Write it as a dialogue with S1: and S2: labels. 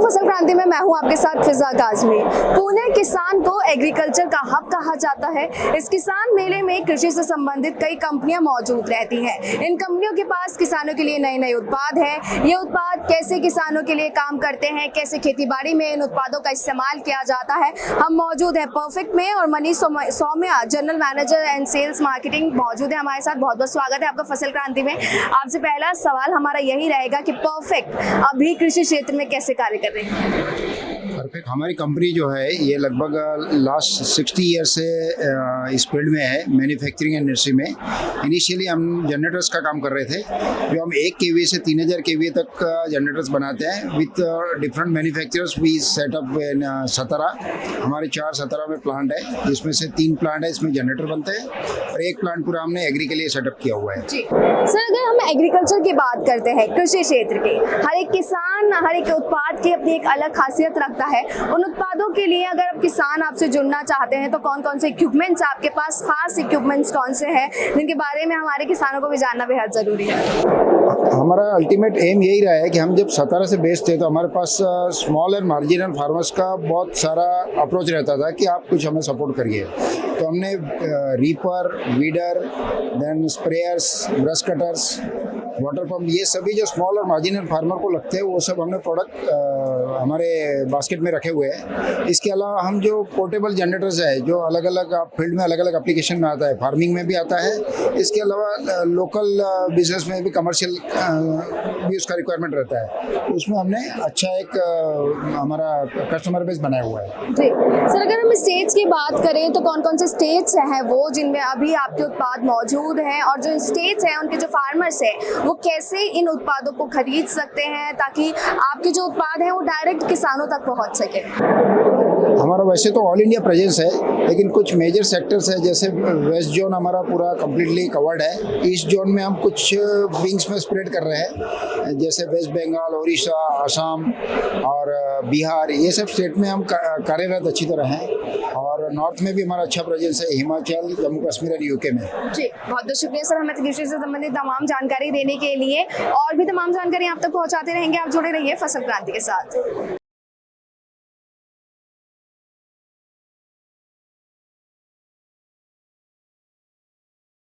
S1: फसल क्रांति में मैं हूं आपके साथ फिजा काजमी। पुणे किसान को एग्रीकल्चर का हब कहा जाता है। इस किसान मेले में कृषि से संबंधित कई कंपनियां मौजूद रहती हैं। इन कंपनियों के पास किसानों के लिए नए नए उत्पाद हैं। ये उत्पाद कैसे किसानों के लिए काम करते हैं, कैसे खेतीबाड़ी में इन उत्पादों का इस्तेमाल किया जाता है। हम मौजूद है परफेक्ट में और Manish Saumya general manager and sales marketing मौजूद है हमारे साथ। बहुत बहुत स्वागत है आपका फसल क्रांति में। आपसे पहला सवाल हमारा यही रहेगा कि परफेक्ट अभी कृषि क्षेत्र में कैसे कार्य कर रहे हैं?
S2: परफेक्ट हमारी कंपनी जो है ये लगभग लास्ट 60 ईयर से इस फील्ड में है, मैन्युफैक्चरिंग इंडस्ट्री में। इनिशियली हम जनरेटर्स का काम कर रहे थे, जो हम 1 kVA से 3000 kVA तक जनरेटर्स बनाते हैं with different manufacturers. We setup in Satara, हमारे 4 सतारा में प्लांट है, जिसमें से 3 प्लांट है इसमें जनरेटर बनते हैं और 1 प्लांट पूरा हमने एग्री के लिए सेटअप किया हुआ है।
S1: जी सर, अगर हम एग्रीकल्चर की बात करते हैं, कृषि क्षेत्र की, हर एक किसान हर एक उत्पाद की अपनी एक अलग खासियत रखता है। उन उत्पादों के लिए अगर आप किसान आपसे जुड़ना चाहते हैं तो कौन कौन से इक्विपमेंट्स आपके पास, खास इक्विपमेंट्स कौन से हैं जिनके बारे में हमारे किसानों को भी जानना बेहद जरूरी है?
S2: हमारा अल्टीमेट एम यही रहा है कि हम जब सतारा से बेस्ड थे तो हमारे पास स्मॉल एंड मार्जिनल फार्मर्स का बहुत सारा अप्रोच रहता था कि आप कुछ हमें सपोर्ट करिए। तो हमने reaper, weeder, then sprayers, brush cutters, water pump, ये सभी जो स्मॉल और मार्जिनल फार्मर को लगते हैं वो सब हमने प्रोडक्ट हमारे बास्केट में रखे हुए हैं। इसके अलावा हम जो पोर्टेबल जनरेटर्स है, जो अलग अलग फील्ड में अलग अलग एप्लीकेशन में आता है, फार्मिंग में भी आता है, इसके अलावा लोकल बिजनेस में भी, कमर्शियल भी उसका रिक्वायरमेंट रहता है। उसमें हमने अच्छा एक हमारा कस्टमर बेस बनाया हुआ है।
S1: जी सर, अगर हम स्टेट्स की बात करें तो कौन कौन से स्टेट्स हैं वो जिनमें अभी आपके उत्पाद मौजूद हैं, और जो स्टेट्स हैं उनके जो फार्मर्स हैं वो कैसे इन उत्पादों को खरीद सकते हैं ताकि आपके जो उत्पाद हैं वो डायरेक्ट किसानों तक पहुंच सके?
S2: हमारा वैसे तो ऑल इंडिया प्रेजेंस है, लेकिन कुछ मेजर सेक्टर्स है, जैसे वेस्ट जोन हमारा पूरा कम्प्लीटली कवर्ड है। ईस्ट जोन में हम कुछ विंग्स में स्प्रेड कर रहे हैं, जैसे वेस्ट बंगाल, उड़ीसा, असम और बिहार, ये सब स्टेट में हम कार्यरत अच्छी तरह हैं। और नॉर्थ में भी हमारा अच्छा प्रेजेंस है, हिमाचल, जम्मू कश्मीर और यूके में। जी
S1: बहुत बहुत शुक्रिया सर, हमें कृषि से संबंधित तमाम जानकारी देने के लिए। और भी तमाम जानकारी आप तक पहुँचाते रहेंगे, आप जुड़े रहिए फसल क्रांति के साथ।